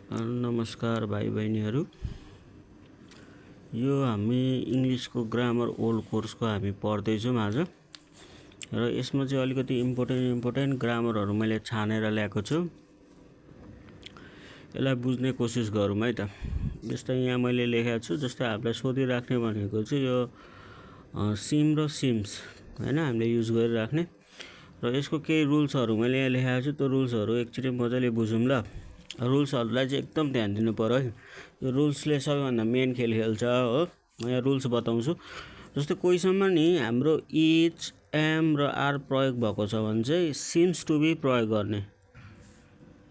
नमस्कार भाइ बहिनीहरू। यो हामी इङ्ग्लिसको ग्रामर ओल्ड कोर्सको हामी पढ्दैछौँ आज, र यसमा चाहिँ अलिकति इम्पोर्टेन्ट ग्रामरहरू मैले छानेर ल्याएको छु। यसलाई बुझ्ने कोसिस गरौँ है त। जस्तै यहाँ मैले लेखेको छु, जस्तै हामीलाई सोधिराख्ने भनेको चाहिँ यो सिम र सिम्स हैन, हामीले युज गरिराख्ने, र यसको केही रुल्सहरू मैले यहाँ लेखेको छु। त्यो रुल्सहरू एकचोटि मजाले बुझौँ ल। रुल्सहरूलाई चाहिँ एकदम ध्यान दिनु पर्यो है। यो रुल्सले सबैभन्दा मेन खेल खेल्छ हो। म यहाँ रुल्स बताउँछु। जस्तै कोहीसम्म नि हाम्रो इच, एम र आर प्रयोग भएको छ भने चाहिँ सिम्स टु बी प्रयोग गर्ने।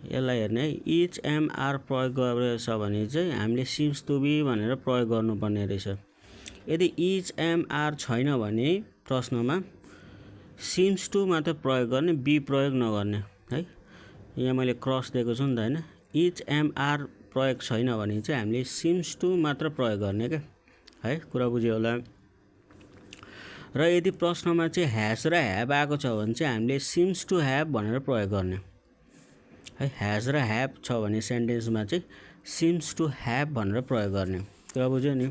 यसलाई हेर्ने है, इच, एम, आर प्रयोग गरेछ भने चाहिँ हामीले सिम्स टु बी भनेर प्रयोग गर्नुपर्ने रहेछ। यदि इच, एम, आर छैन भने प्रश्नमा सिम्स टु मात्र प्रयोग गर्ने, बी प्रयोग नगर्ने है। यहाँ मैले क्रस दिएको छु नि त हैन। इच, एम, आर प्रयोग छैन भने चाहिँ हामीले सिम्स टु मात्र प्रयोग गर्ने क्या है। कुरा बुझ्यो होला। र यदि प्रश्नमा चाहिँ ह्याज र ह्याभ आएको छ भने चाहिँ हामीले सिम्स टु ह्याभ भनेर प्रयोग गर्ने है। ह्याज र ह्याभ छ भने सेन्टेन्समा चाहिँ सिम्स टु ह्याभ भनेर प्रयोग गर्ने। कुरा बुझ्यो नि।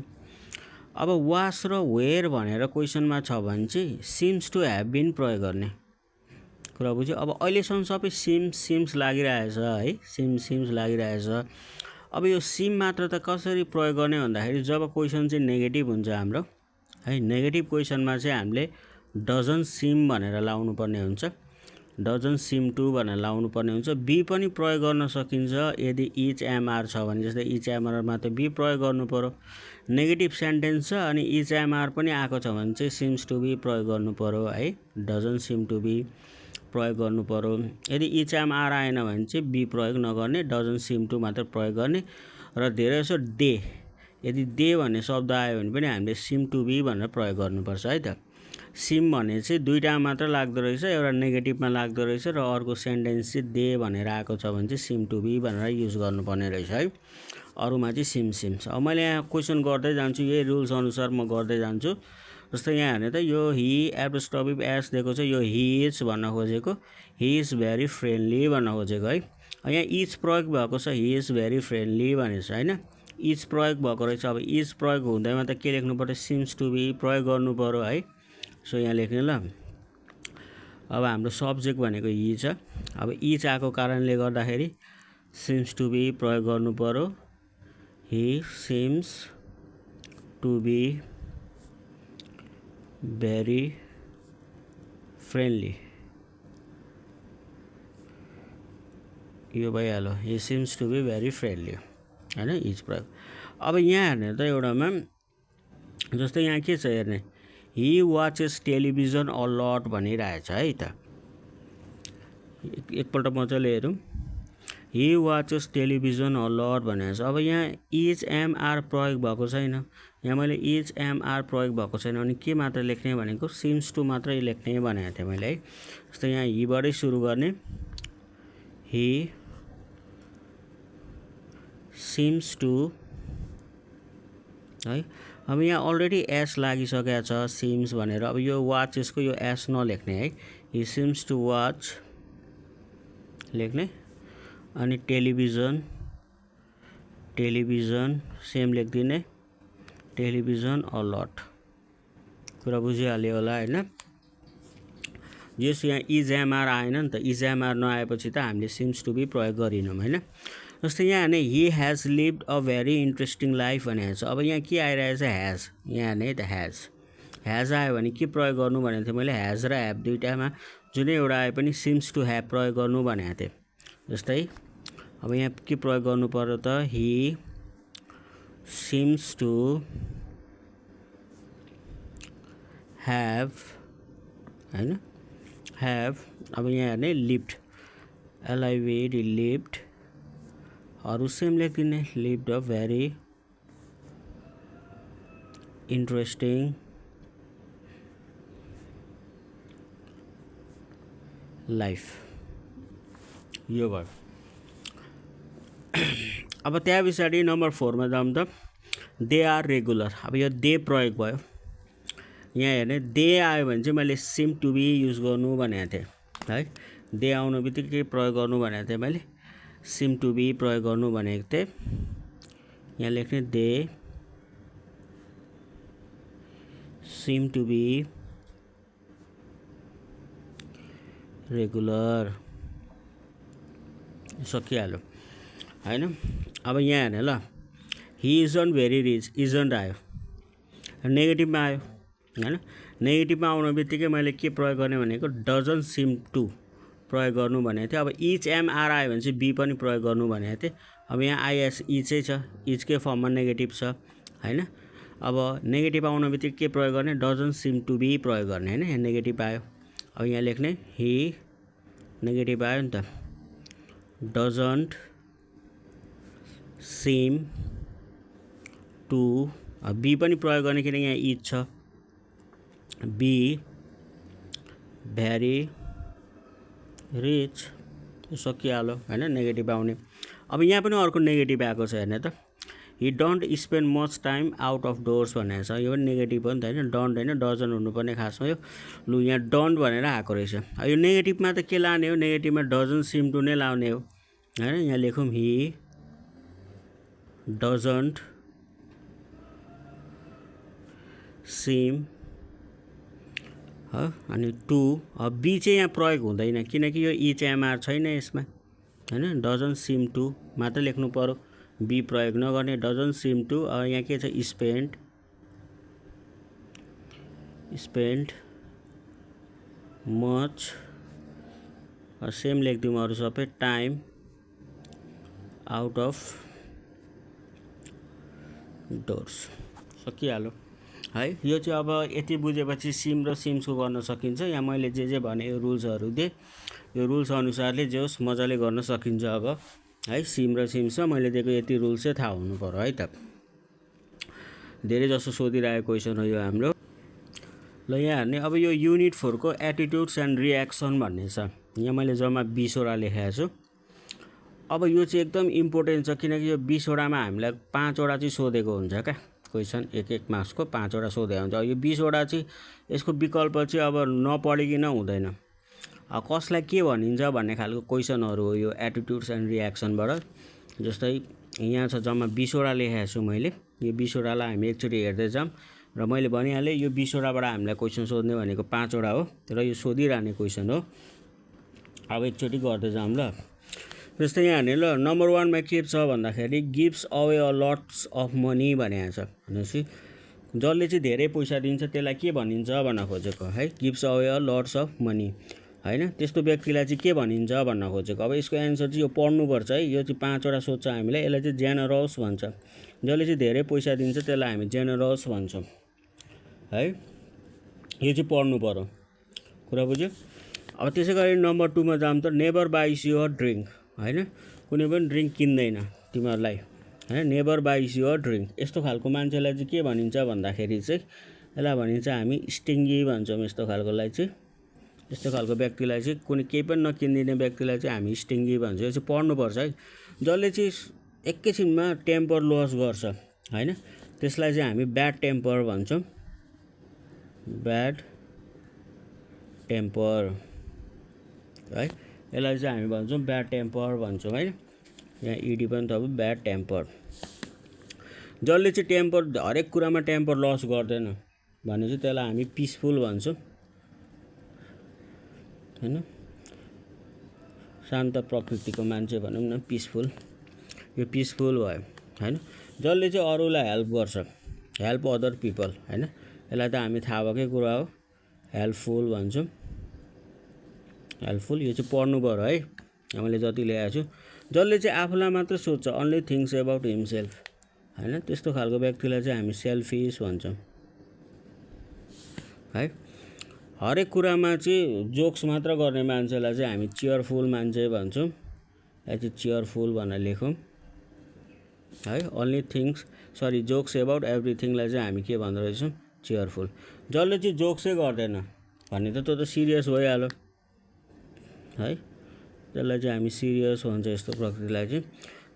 अब वास र वेयर भनेर क्वेसनमा छ भने चाहिँ सिम्स टु ह्याभ बिन प्रयोग गर्ने। कुरा बुझ्यो। अब अहिलेसम्म सबै सिम्स लागिरहेछ है। सिम्स लागिरहेछ। अब यो सिम मात्र त कसरी प्रयोग गर्ने भन्दाखेरि जब क्वेसन चाहिँ नेगेटिभ हुन्छ हाम्रो है। नेगेटिभ क्वेसनमा चाहिँ हामीले डजन सिम भनेर लाउनु पर्ने हुन्छ। डजन सिम टु भनेर लाउनु पर्ने हुन्छ। बी पनि प्रयोग गर्न सकिन्छ यदि इच, एम, आर छ भने। जस्तै इच, एम, आर मात्र बी प्रयोग गर्नु पर्यो। नेगेटिभ सेन्टेन्स छ अनि इच, एम, आर पनि आएको छ भने चाहिँ सिम्स टु बी प्रयोग गर्नु पर्यो है। डजन सिम टु बी प्रयोग गर्नु पर्यो। यदि इच, एम, आर आएन भने चाहिँ बी प्रयोग नगर्ने, डजन सिम टु मात्र प्रयोग गर्ने। र धेरै जसो डे, यदि डे भन्ने शब्द आयो भने पनि हामीले सिम टु बी भनेर प्रयोग गर्नुपर्छ है त। सिम भन्ने चाहिँ दुईटा मात्र लाग्दो रहेछ, एउटा नेगेटिभमा लाग्दो रहेछ र अर्को सेन्टेन्स चाहिँ डे भनेर आएको छ भने चाहिँ सिम टु बी भनेर युज गर्नुपर्ने रहेछ है। अरूमा चाहिँ सिम्स। अब मैले यहाँ क्वेसन गर्दै जान्छु, यही रुल्स अनुसार म गर्दै जान्छु। जस्तै यहाँ हेर्ने त, यो हि एब्रोस्टोपिभ एस दिएको छ, यो हि इज भन्न खोजेको, हि इज भेरी फ्रेन्डली भन्न खोजेको है। यहाँ इज प्रयोग भएको छ, हि इज भेरी फ्रेन्डली भनेको छ होइन। इज प्रयोग भएको रहेछ। अब इज प्रयोग हुँदैमा त के लेख्नु पर्यो, सिम्स टु बी प्रयोग गर्नु पर्यो है। सो यहाँ लेख्ने ल। अब हाम्रो सब्जेक्ट भनेको हि छ। अब इज आएको कारणले गर्दाखेरि सिम्स टु बी प्रयोग गर्नु पर्यो। He seems to be very friendly, यो भइहाल्यो। He seems to be very friendly होइन, इज प्रयोग। अब यहाँ हेर्ने त एउटामा, जस्तै यहाँ के छ हेर्ने, he watches television a lot भनिरहेछ है त। एकपल्ट मजाले हेरौँ। He watches television a lot भनेको छ। अब यहाँ इज, एम, आर प्रयोग भएको छैन। यहाँ मैले इज, एम, आर प्रयोग भएको छैन अनि के मात्र लेख्ने भनेको, सिम्स टु मात्रै लेख्ने भनेको थिएँ मैले है। जस्तै यहाँ हिबाटै सुरु गर्ने, हि सिम्स टु है। अब यहाँ अलरेडी एस लागिसकेको छ सिम्स भनेर। अब यो वाचेसको यो एस नलेख्ने है। हि सिम्स टु वाच लेख्ने। अनि टेलिभिजन सेम लेखिदिने, टेलिभिजन अ लट। कुरा बुझिहाल्यो होला होइन। यस यहाँ इज, एम, आर आएन नि त। इज, एम, आर नआएपछि त हामीले सिम्स टु बी प्रयोग गरिनौँ होइन। जस्तै यहाँ हेर्ने, he has lived a very interesting life भनेको छ। अब यहाँ के आइरहेछ, हेज। यहाँ हेर्ने त हेज आयो भने के प्रयोग गर्नु भनेको थिएँ मैले, हेज र ह्याभ दुइटामा जुनै एउटा आए पनि सिम्स टु ह्याभ प्रयोग गर्नु भनेको थिएँ। जस्तै अब यहाँ के प्रयोग गर्नु पर्यो त, हि सिम्स टु ह्याभ होइन, ह्याभ। अब यहाँ हेर्ने, लिभड, एलआइभी लिभड, अरू सेम लेखिदिने, lived a very interesting life, यो भयो। अब त्यहाँ पछाडि नम्बर 4 मा जाउँ त, दे आर रेगुलर। अब यो दे प्रयोग भयो। यहाँ हेर्ने, दे आयो भने चाहिँ मैले सिम टु बी युज गर्नु भनेको थिएँ है। दे आउनु बित्तिकै प्रयोग गर्नु भनेको थिएँ मैले। सिम टु बी प्रयोग गर्नु भनेको थिएँ। यहाँ लेख्ने they seem to be regular, सकिहाल्यो हैन। अब यहाँ हेर्ने ल, he isn't very rich, isn't आयो, नेगेटिभमा आयो हैन। नेगेटिभमा आउनु बित्तिकै मैले के प्रयोग गर्ने भनेको डजन्ट सिम टु प्रयोग गर्नु भनेको थिएँ। अब इच एम आर आयो भने चाहिँ बी पनि प्रयोग गर्नु भनेको थिएँ। अब यहाँ आइएस इचै छ, इचकै फर्ममा नेगेटिभ छ हैन। अब नेगेटिभ आउनु बित्तिकै के प्रयोग गर्ने, डजन्ट सिम टु बी प्रयोग गर्ने हैन। यहाँ नेगेटिभ आयो, अब यहाँ लेख्ने हि, नेगेटिभ आयो नि त, डजन्ट सिम टु, बी पनि प्रयोग गर्ने किनकि यहाँ इच छ, बी भेरी रिच, सकिहाल्यो हैन, नेगेटिभ आउने। अब यहाँ पनि अर्को नेगेटिभ आएको छ हेर्ने त, he don't spend much time out of डोर्स भनेको छ, यो पनि नेगेटिभ हो नि त हैन, डोन्ट हैन, डजन्ट हुनुपर्ने खासमा यो। लु यहाँ डोन्ट भनेर आएको रहेछ। यो नेगेटिभमा त के लाने हो, नेगेटिभमा डजन्ट सिम टु नै लाउने हो हैन। यहाँ लेखौँ हि डजन्ट सिम अनि टु, बी चाहिँ यहाँ प्रयोग हुँदैन किनकि यो इच एमआर छैन यसमा हैन। डजन्ट सिम टु मात्र लेख्नु पर्यो, बी प्रयोग नगर्ने, डजन्ट सिम टु। यहाँ के छ, स्पेन्ड मच, सेम लेखिदिउँ अरू सबै, टाइम आउट अफ डोर्स, सकिहाल्यो है। यो चाहिँ अब यति बुझेपछि सिम र सिम्सको गर्न सकिन्छ। यहाँ मैले जे भने यो रुल्सहरू दिएँ, यो रुल्स अनुसारले जे होस् मजाले गर्न सकिन्छ अब है। सिम र सिम्समा मैले दिएको यति रुल्स चाहिँ थाहा हुनु पर्यो है त। धेरै जसो सोधिरहेको क्वेसन हो यो हाम्रो। ल यहाँ हेर्ने, अब यो युनिट 4 को एटिट्युड्स एन्ड रियाक्सन भन्ने छ। यहाँ मैले जम्मा 20 वटा लेखेको छु। अब यो चाहिँ एकदम इम्पोर्टेन्ट छ किनकि यो 20 वटामा हामीलाई 5 वटा चाहिँ सोधेको हुन्छ क्या क्वेसन, एक मार्क्सको 5 वटा सोधेको हुन्छ। यो 20 वटा चाहिँ यसको विकल्प चाहिँ अब नपढिकन हुँदैन। कसलाई के भनिन्छ भन्ने खालको क्वेसनहरू हो यो एटिट्युड्स एन्ड रियाक्सनबाट। जस्तै यहाँ छ जम्मा 20 वटा लेखेको छु मैले। यो 20 वटालाई हामी एकचोटि हेर्दै जाऊँ र मैले भनिहालेँ यो 20 वटाबाट हामीलाई क्वेसन सोध्ने भनेको 5 वटा हो र यो सोधिरहने क्वेसन हो। अब एकचोटि गर्दै जाऊँ ल। जस्तै यहाँ हेर्ने ल, नम्बर 1 मा के छ भन्दाखेरि gives away a lots of money भनेको छ। भनेपछि जसले चाहिँ धेरै पैसा दिन्छ त्यसलाई के भनिन्छ भन्न खोजेको है, gives away a lots of money हैन। त्यस्तो व्यक्तिलाई चाहिँ के भनिन्छ भन्न खोजेको। अब यसको एन्सर चाहिँ यो पढ्नुपर्छ है। यो चाहिँ 5 वटा सोध्छ हामीलाई, यसलाई चाहिँ जेनरस भन्छ। जसले चाहिँ धेरै पैसा दिन्छ त्यसलाई हामी जेनरस भन्छौँ है। यो चाहिँ पढ्नु पर्यो, कुरा बुझ्यो। अब त्यसै गरी नम्बर 2 मा जाऊँ त, नेभर बाइस युर ड्रिङ्क हैन, कुनै पनि ड्रिङ्क किन्दैन तिमीहरूलाई हैन, नेभर बाइस युर ड्रिङ्क। यस्तो खालको मान्छेलाई चाहिँ के भनिन्छ भन्दाखेरि चाहिँ यसलाई भनिन्छ हामी स्टिङ्गी भन्छौँ। यस्तो खालकोलाई चाहिँ, यस्तो खालको व्यक्तिलाई चाहिँ, कुनै केही पनि नकिनिदिने व्यक्तिलाई चाहिँ हामी स्टिङ्गी भन्छौँ। यो चाहिँ पढ्नुपर्छ है। जसले चाहिँ एकैछिनमा टेम्पर लस गर्छ हैन, त्यसलाई चाहिँ हामी ब्याड टेम्पर भन्छौँ, ब्याड टेम्पर है। यसलाई चाहिँ हामी भन्छौँ ब्याड टेम्पर भन्छौँ है। यहाँ इडी पनि त अब ब्याड टेम्पर। जसले चाहिँ टेम्पर हरेक कुरामा टेम्पर लस गर्दैन भने चाहिँ त्यसलाई हामी पिसफुल भन्छौँ हैन, शान्त प्रकृतिको मान्छे भनौँ न, पिसफुल। यो पिसफुल भयो हैन। जसले चाहिँ अरूलाई हेल्प गर्छ, हेल्प अदर पिपल हैन, यसलाई त हामी थाहा भएकै कुरा हो, हेल्पफुल भन्छौँ, हेल्पफुल। यो चाहिँ पढ्नु पर्यो है, मैले जति ल्याएको छु। जसले चाहिँ आफूलाई मात्र सोध्छ, अन्ली थिङ्क्स एबाउट हिमसेल्फ हैन, त्यस्तो खालको व्यक्तिलाई चाहिँ हामी सेल्फिस भन्छौँ है। हरेक कुरामा चाहिँ जोक्स मात्र गर्ने मान्छेलाई चाहिँ हामी चियरफुल मान्छे भन्छौँ। या चाहिँ चियरफुल भनेर लेखौँ है। अन्ली थिङ्क्स जोक्स एबाउट एभ्रिथिङलाई चाहिँ हामी के भन्दो रहेछौँ, चियरफुल। जसले चाहिँ जोक्सै गर्दैन भने त त्यो त सिरियस भइहाल्यो है, त्यसलाई चाहिँ हामी सिरियस भन्छ यस्तो प्रकृतिलाई चाहिँ।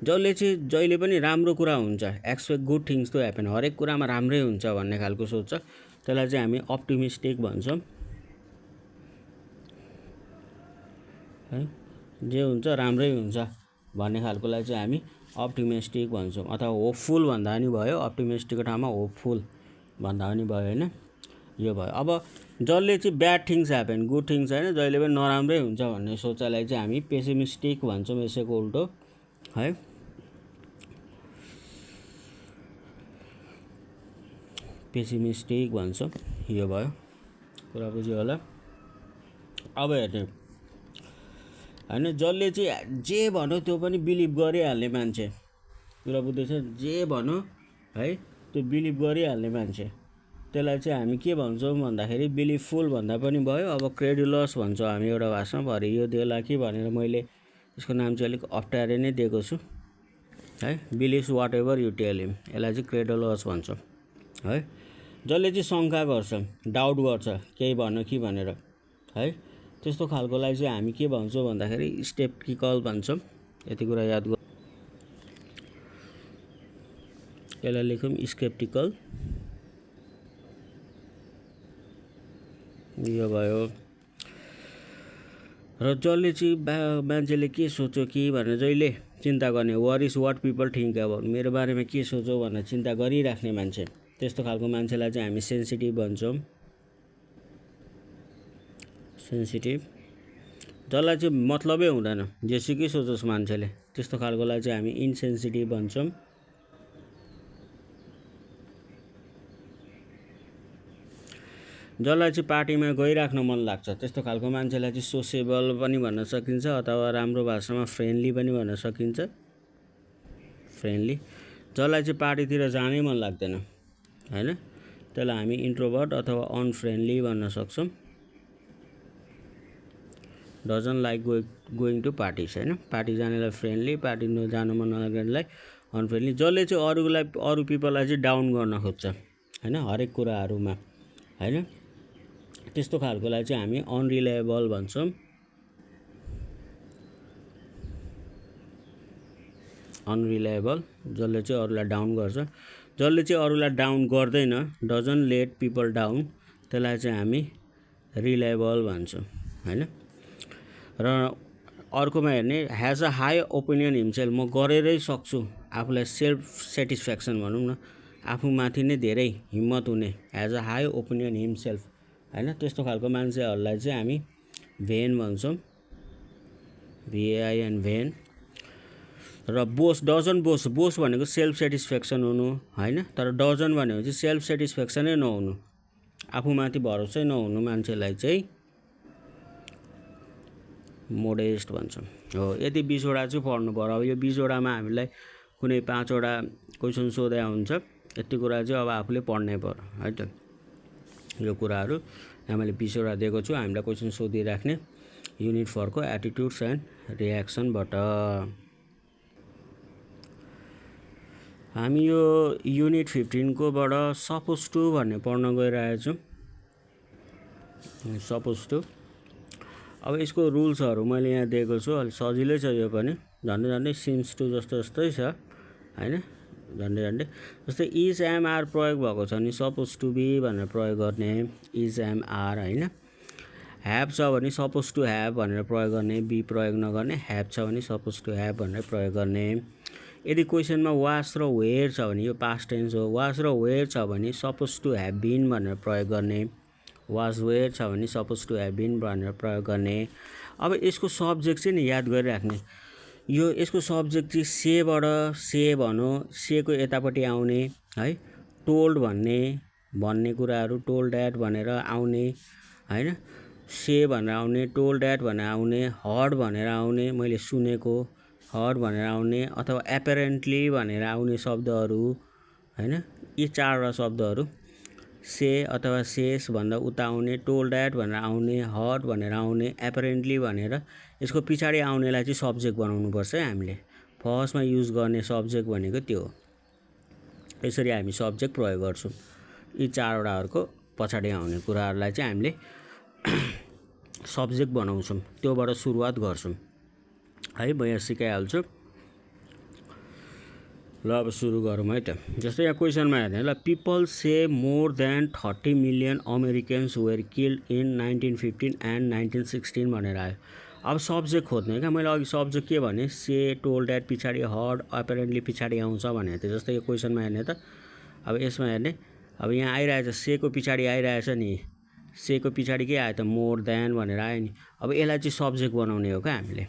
जसले चाहिँ जहिले पनि राम्रो कुरा हुन्छ, expect good things to happen, हरेक कुरामा राम्रै हुन्छ भन्ने खालको सोच्छ, त्यसलाई चाहिँ हामी अप्टिमिस्टिक भन्छौँ है। जे हुन्छ राम्रै हुन्छ भन्ने खालकोलाई चाहिँ हामी अप्टिमिस्टिक भन्छौँ, अथवा होपफुल भन्दा पनि भयो, अप्टिमिस्टिकको ठाउँमा होपफुल भन्दा पनि भयो होइन। यो भयो। अब जसले चाहिँ bad things happen, good things होइन, जहिले पनि नराम्रै हुन्छ भन्ने सोचाइलाई चाहिँ हामी पेसिमिस्टिक भन्छौँ, यसैको उल्टो है। पेसिमिस्टिक भन्छौँ। यो भयो, कुरा बुझ्यो होला। अब हेर्ने होइन, जसले चाहिँ जे भन्यो त्यो पनि बिलिभ गरिहाल्ने मान्छे, कुरा बुझ्दैछ, जे भन्यो है त्यो बिलिभ गरिहाल्ने मान्छे, त्यसलाई चाहिँ हामी के भन्छौँ भन्दाखेरि बिलिभफुल भन्दा पनि भयो। अब क्रेडुलस भन्छौँ हामी एउटा भाषामा, भरे यो देला कि भनेर मैले यसको नाम चाहिँ अलिक अप्ठ्यारो नै दिएको छु है। Believes whatever you tell him, यसलाई चाहिँ क्रेडुलस भन्छौँ है। जसले चाहिँ शङ्का गर्छ, डाउट गर्छ केही भन्यो कि भनेर है, त्यस्तो खालकोलाई चाहिँ हामी के भन्छौँ भन्दाखेरि स्केप्टिकल भन्छौँ। यति कुरा याद गर, यसलाई लेखौँ स्केप्टिकल। यो भयो। र जसले चाहिँ मान्छेले के सोच्यो कि भनेर जहिले चिन्ता गर्ने, worries what people think about, मेरो बारेमा के सोच्यो भनेर चिन्ता गरिराख्ने मान्छे, त्यस्तो खालको मान्छेलाई चाहिँ हामी सेन्सिटिभ भन्छौँ। सेन्सिटिभ। जसलाई चाहिँ मतलबै हुँदैन, जेसुकै सोचोस् मान्छेले, त्यस्तो खालकोलाई चाहिँ हामी इन्सेन्सिटिभ भन्छौँ। जसलाई चाहिँ पार्टीमा गइराख्न मन लाग्छ, त्यस्तो खालको मान्छेलाई चाहिँ सोसेबल पनि भन्न सकिन्छ, अथवा राम्रो भाषामा फ्रेन्डली पनि भन्न सकिन्छ। फ्रेन्डली। जसलाई चाहिँ पार्टीतिर जानै मन लाग्दैन होइन, त्यसलाई हामी इन्ट्रोभर्ट अथवा अनफ्रेन्डली भन्न सक्छौँ। Doesn't like going to parties होइन, पार्टी जानेलाई फ्रेन्डली, पार्टी जानु मन नलाग्नेलाई अनफ्रेन्डली। जसले चाहिँ अरू पिपललाई चाहिँ डाउन गर्न खोज्छ होइन, हरेक कुराहरूमा होइन, त्यस्तो खालकोलाई चाहिँ हामी अनरिलायबल भन्छौँ। अनरिलायबल। जसले चाहिँ अरूलाई डाउन गर्छ, जसले चाहिँ अरूलाई डाउन गर्दैन, डजन्ट लेट पिपल डाउन, त्यसलाई चाहिँ हामी रिलायबल भन्छौँ होइन। र अर्कोमा हेर्ने, ह्याज अ हाई ओपिनियन हिमसेल्फ, म गरेरै सक्छु, आफूलाई सेल्फ सेटिस्फ्याक्सन भनौँ न, आफूमाथि नै धेरै हिम्मत हुने, ह्याज अ हाई ओपिनियन हिमसेल्फ होइन, त्यस्तो खालको मान्छेहरूलाई चाहिँ हामी भेन भन्छौँ, VAIN भेन। र बोस भनेको सेल्फ सेटिस्फ्याक्सन हुनु होइन, तर डजन भनेको चाहिँ सेल्फ सेटिस्फ्याक्सनै नहुनु, आफूमाथि भरोसै नहुनु मान्छेलाई चाहिँ मोडेस्ट भन्छौँ। हो, यति 20वटा चाहिँ पढ्नु पर्यो। अब यो 20वटामा हामीलाई कुनै 5वटा क्वेसन सोधेको हुन्छ, यति कुरा चाहिँ अब आफूले पढ्नै पर्यो है त। यो कुराहरू यहाँ मैले 20वटा दिएको छु, हामीलाई क्वेसन सोधिराख्ने युनिट 4को एटिट्युड्स एन्ड रियाक्सनबाट। हामी यो युनिट 15कोबाट सपोज टु भन्ने पढ्न गइरहेछौँ। सपोज टु, अब यसको रुल्सहरू मैले यहाँ दिएको छु, अलिक सजिलै छ यो पनि, झन्डै सिम्स टु जस्तै छ होइन, झन्डै जस्तै इज एम आर प्रयोग भएको छ भने सपोज टु बी भनेर प्रयोग गर्ने, इज एम आर होइन। ह्याभ छ भने सपोज टु ह्याभ भनेर प्रयोग गर्ने, बी प्रयोग नगर्ने, ह्याभ छ भने सपोज टु ह्याभ भनेर प्रयोग गर्ने। यदि क्वेसनमा वास र वेयर छ भने यो पास्ट टेन्स हो, वास र वेयर छ भने सपोज टु ह्याभ बिन भनेर प्रयोग गर्ने, वाज वेयर छ भने सपोज टु ह्याभ बिन भनेर प्रयोग गर्ने। अब यसको सब्जेक्ट चाहिँ नि याद गरिराख्ने, यो यसको सब्जेक्ट चाहिँ सेबाट, से भनौँ, सेको यतापट्टि आउने है, टोल्ड भन्ने कुराहरू, टोल्ड ड्याट भनेर आउने होइन, से भनेर आउने, टोल्ड ड्याट भनेर आउने, हर्ड भनेर आउने, मैले सुनेको, हर्ड भनेर आउने, अथवा एपेरेन्टली भनेर आउने शब्दहरू होइन। यी 4वटा शब्दहरू से अथवा सेस भन्दा उता आउने, टोल्ड ड्याट भनेर आउने, हर्ड भनेर आउने, एपेरेन्टली भनेर यसको पछाडि आउनेलाई चाहिँ सब्जेक्ट बनाउनुपर्छ है हामीले। फर्स्टमा युज गर्ने सब्जेक्ट भनेको त्यो हो। यसरी हामी सब्जेक्ट प्रयोग गर्छौँ। यी 4वटाहरूको पछाडि आउने कुराहरूलाई चाहिँ हामीले सब्जेक्ट बनाउँछौँ, त्योबाट सुरुवात गर्छौँ है। म यहाँ सिकाइहाल्छु, ल अब सुरु गरौँ है त। जस्तै यहाँ क्वेसनमा हेर्ने, ल people say more than 30 million Americans were killed in 1915 and 1916 भनेर आयो। अब सब्जेक्ट खोज्ने क्या मैले अघि सब्जेक्ट के भने से टोल्ड द्याट पछाडि हर्ड अपेरेन्टली पछाडि आउँछ भनेको थियो। जस्तै यो क्वेसनमा हेर्ने त अब यसमा हेर्ने अब यहाँ आइरहेछ सेको पछाडि आइरहेछ नि सेको पछाडि के आयो त मोर देन भनेर आयो नि। अब यसलाई चाहिँ सब्जेक्ट बनाउने हो क्या हामीले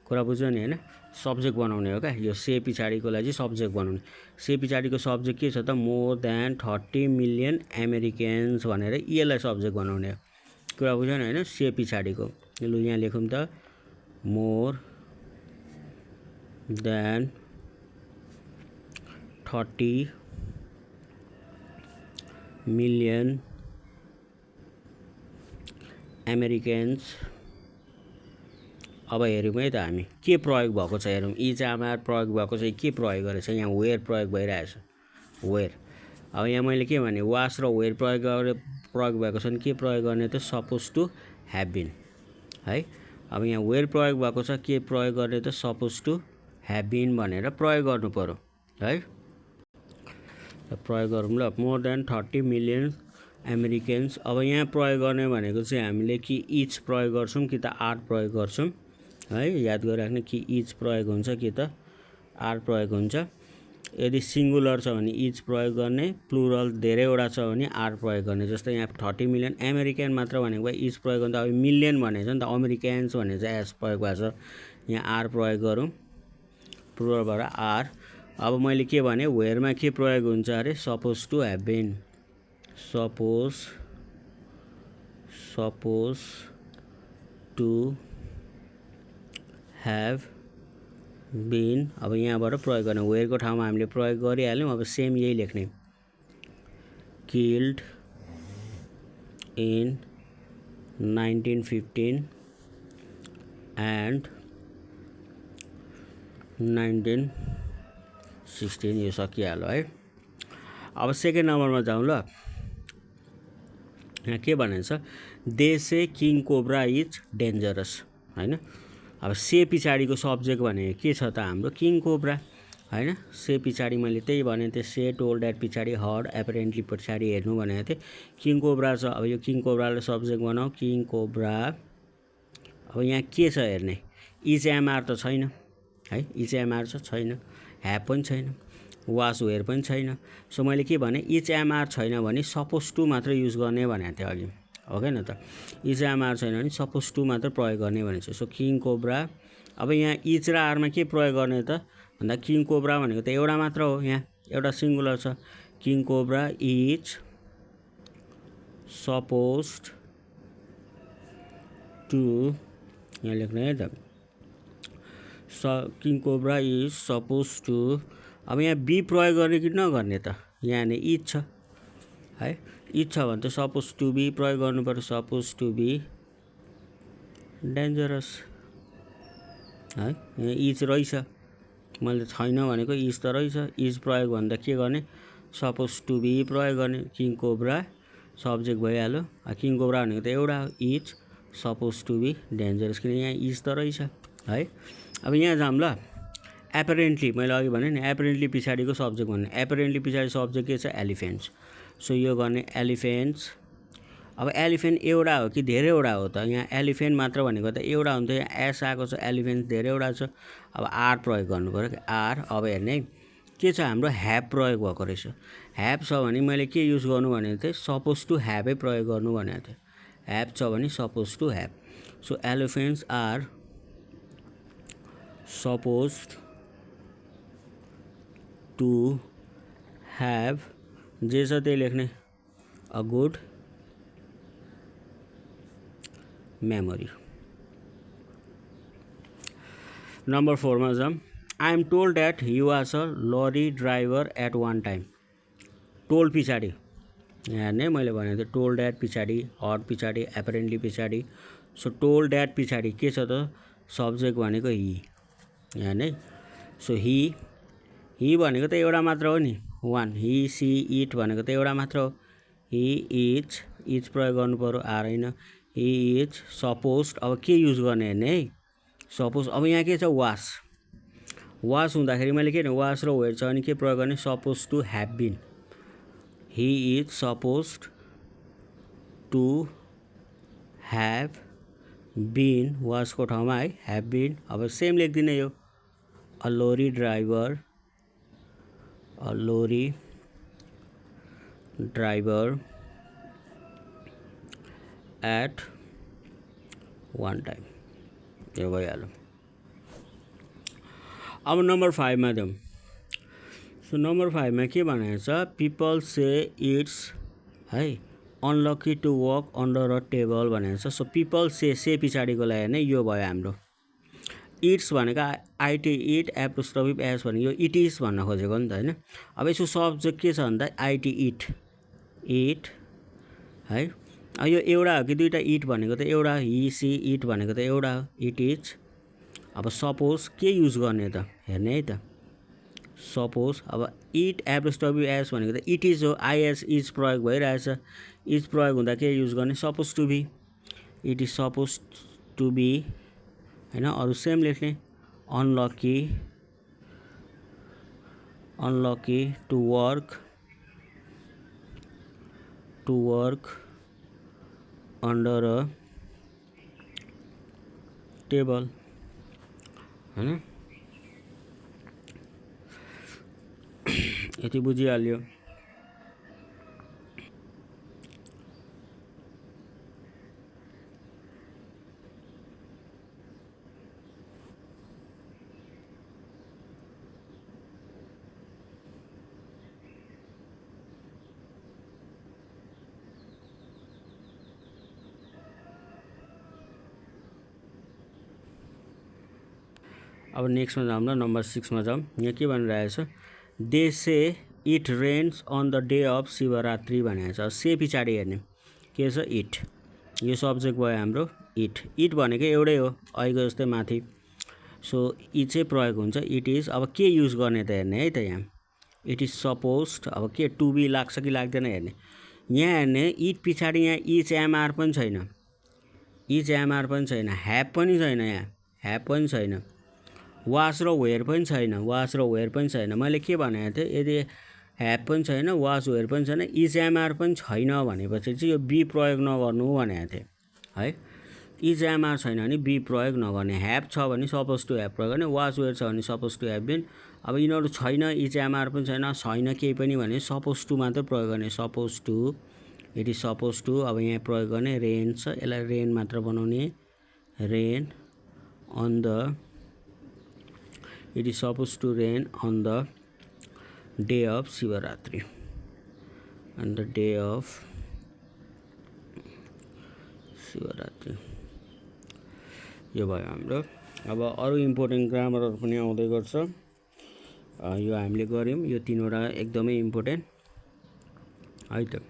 कुरा बुझ्यो नि होइन सब्जेक्ट बनाउने हो क्या यो से पछाडिकोलाई चाहिँ सब्जेक्ट बनाउने। से पछाडिको सब्जेक्ट के छ त मोर देन 30 मिलियन अमेरिकन्स भनेर यसलाई सब्जेक्ट बनाउने हो कुरा बुझ्यो नि होइन से पछाडिको लु यहाँ लेखौँ त मोर देन 30 मिलियन अमेरिकन्स। अब हेरौँ है त हामी के प्रयोग भएको छ हेरौँ इजआरआर प्रयोग भएको छ के प्रयोग गरेछ यहाँ वेयर प्रयोग भइरहेछ वेयर। अब यहाँ मैले के भने वास र वेयर प्रयोग भएको छ भने के प्रयोग गर्ने त सपोज टु ह्याभ बिन है। अब यहाँ वेयर प्रयोग भएको छ के प्रयोग गर्ने त सपोज टु ह्याभ बिन भनेर प्रयोग गर्नु पर्यो है। प्रयोग गरौँ ल मोर देन 30 मिलियन अमेरिकन्स। अब यहाँ प्रयोग गर्ने भनेको चाहिँ हामीले कि इच प्रयोग गर्छौँ कि त आर प्रयोग गर्छौँ है याद गरिराख्ने कि इच प्रयोग हुन्छ कि त आर प्रयोग हुन्छ। यदि सिङ्गुलर छ भने इच प्रयोग गर्ने प्लुरल धेरैवटा छ भने आर प्रयोग गर्ने। जस्तै यहाँ 30 मिलियन अमेरिकन मात्र भनेको भए इच प्रयोग गर्दा अब मिलियन भनेको छ नि त अमेरिकन्स भनेको चाहिँ एस प्रयोग भएको छ यहाँ आर प्रयोग गरौँ प्लुरलबाट आर। अब मैले के भने वेयरमा के प्रयोग हुन्छ अरे suppose to have been suppose to have been. अब यहाँबाट प्रयोग गर्ने वेयरको ठाउँमा हामीले प्रयोग गरिहाल्यौँ। अब सेम यही लेख्ने किल्ड इन 1915 एन्ड 1916 यो सकिहाल्यो है। अब सेकेन्ड नम्बरमा जाउँ ल यहाँ के भनेको छ they say king cobra is dangerous होइन। अब से पछाडिको सब्जेक्ट भनेको के छ त हाम्रो किङ कोब्रा होइन। से पछाडि मैले त्यही भनेको थिएँ से टोल्ड द्याट पछाडि हर्ड एपरेन्टली पछाडि हेर्नु भनेको थिएँ किङ कोब्रा छ। अब यो किङ कोब्रालाई सब्जेक्ट बनाऊ किङ कोब्रा। अब यहाँ के छ हेर्ने इचएमआर त छैन है इचएमआर छैन ह्याभ पनि छैन वास वेयर पनि छैन। सो मैले के भने इचएमआर छैन भने सपोज टु मात्र युज गर्ने भनेको थिएँ अघि हो क्या न त इचएमआर छैन भने सपोज टु मात्र प्रयोग गर्ने भनेको छु। So king cobra. अब यहाँ इच र आरमा के प्रयोग गर्ने त भन्दा किङ कोब्रा भनेको त एउटा मात्र हो यहाँ एउटा सिङ्गुलर छ king cobra is suppose to यहाँ लेख्ने है त king cobra is suppose to. अब यहाँ बी प्रयोग गर्ने कि नगर्ने त यहाँ नि इज छ है इज छ भने त सपोज टु बी प्रयोग गर्नु पर्यो सपोज टु बी डेन्जरस है। यहाँ इज रहेछ मैले छैन भनेको इज त रहेछ इज प्रयोग भन्दा के गर्ने सपोज टु बी प्रयोग गर्ने किङ कोब्रा सब्जेक्ट भइहाल्यो। किङ कोब्रा भनेको त एउटा is suppose to be dangerous किन यहाँ इज त रहेछ है। अब यहाँ जाऊँ ल एपरेन्टली मैले अघि भने नि एपरेन्टली पछाडिको सब्जेक्ट भन्ने एपरेन्टली पछाडि सब्जेक्ट के छ एलिफेन्ट्स। सो यो गर्ने एलिफेन्ट्स। अब एलिफेन्ट एउटा हो कि धेरैवटा हो त यहाँ एलिफेन्ट मात्र भनेको त एउटा हुन्थ्यो यहाँ एस आएको छ एलिफेन्ट धेरैवटा छ। अब आर प्रयोग गर्नु पऱ्यो कि आर। अब हेर्ने के छ हाम्रो ह्याभ प्रयोग भएको रहेछ ह्याभ छ भने मैले के युज गर्नु भनेको थिएँ सपोज टु ह्याभै प्रयोग गर्नु भनेको थिएँ ह्याभ छ भने suppose to have. So elephants are suppose to have जे छ त्यही लेख्ने अ गुड मेमोरी। नम्बर 4 मा जाऊँ I am told that he was a lorry driver at one time. Told पछाडि यहाँ नै मैले भनेको थिएँ टोल्ड द्याट पछाडि हर्ड पछाडि एपरेन्टली पछाडि। सो टोल्ड द्याट पछाडि के छ त सब्जेक्ट भनेको हि यहाँ नै। सो हि भनेको त एउटा मात्र हो नि वान हि सी इट भनेको त एउटा मात्र हो हि इज प्रयोग गर्नु पर्यो आर होइन हि इज सपोज। अब के युज गर्ने हेर्ने है सपोज। अब यहाँ के छ वास हुँदाखेरि मैले के भने वास र वेयर छ भने के प्रयोग गर्ने suppose to have been he is suppose to have been वाजको ठाउँमा है ह्याभ बिन। अब सेम लेख्दिनँ यो a lorry driver at one time, यो भइहाल्यो। अब नम्बर 5 मा जाउँ। सो नम्बर 5 मा के भनेको छ, पिपल से इट्स है unlucky to work under a table भनेको छ। सो पिपल से पछाडिको लागि नै यो भयो हाम्रो। इट्स भनेको आइटी इट एप्रोस्ट्रोफी एस भनेको यो इट इज भन्न खोजेको नि त होइन। अब यसको सब्जेक्ट के छ भन्दा आइटी इट है। अब यो एउटा हो कि दुईवटा, इट भनेको त एउटा, हि सी इट भनेको त एउटा हो, इट इज। अब सपोज के युज गर्ने त हेर्ने है त। सपोज अब इट एप्रोस्ट्रोफी एस भनेको त इट इज हो, आइएस इज प्रयोग भइरहेछ। इज प्रयोग हुँदा के युज गर्ने, suppose to be, it is suppose to be होइन। अरू सेम लेख्ने, unlucky to work under a table होइन। यति बुझिहाल्यो। अब नेक्स्टमा जाऊँ न, नम्बर 6 मा जाऊँ। यहाँ के भनिरहेछ, they say it rains on the day of Shivaratri भनेको छ। से पछाडि हेर्ने के छ, इट, यो सब्जेक्ट भयो हाम्रो इट। इट भनेको एउटै हो अहिलेको जस्तै माथि। सो इट चाहिँ प्रयोग हुन्छ, इट इज। अब के युज गर्ने त हेर्ने है त यहाँ, इट इज सपोज। अब के टु बी लाग्छ कि लाग्दैन हेर्ने। यहाँ हेर्ने इट पछाडि यहाँ इज एमआर पनि छैन, ह्याभ पनि छैन, यहाँ ह्याभ पनि छैन, वाज र वेयर पनि छैन, मैले के भनेको थिएँ, यदि ह्याभ पनि छैन, वाज वेयर पनि छैन, इज एमआर पनि छैन भनेपछि चाहिँ यो बी प्रयोग नगर्नु भनेको थिएँ है। इज एमआर छैन भने बी प्रयोग नगर्ने, ह्याभ छ भने सपोज टु ह्याभ प्रयोग गर्ने, वाज वेयर छ भने सपोज टु ह्याभ बिन। अब यिनीहरू छैन, इज एमआर पनि छैन केही पनि भने सपोज टु मात्र प्रयोग गर्ने, suppose to, it is suppose to. अब यहाँ प्रयोग गर्ने रेन छ, यसलाई रेन मात्र बनाउने, rain on the, it is suppose to rain on the day of Shivratri, on the day of Shivratri, यो भयो हाम्रो। अब अरू इम्पोर्टेन्ट ग्रामरहरू पनि आउँदै गर्छ, यो हामीले गऱ्यौँ। यो 3वटा एकदमै इम्पोर्टेन्ट है त।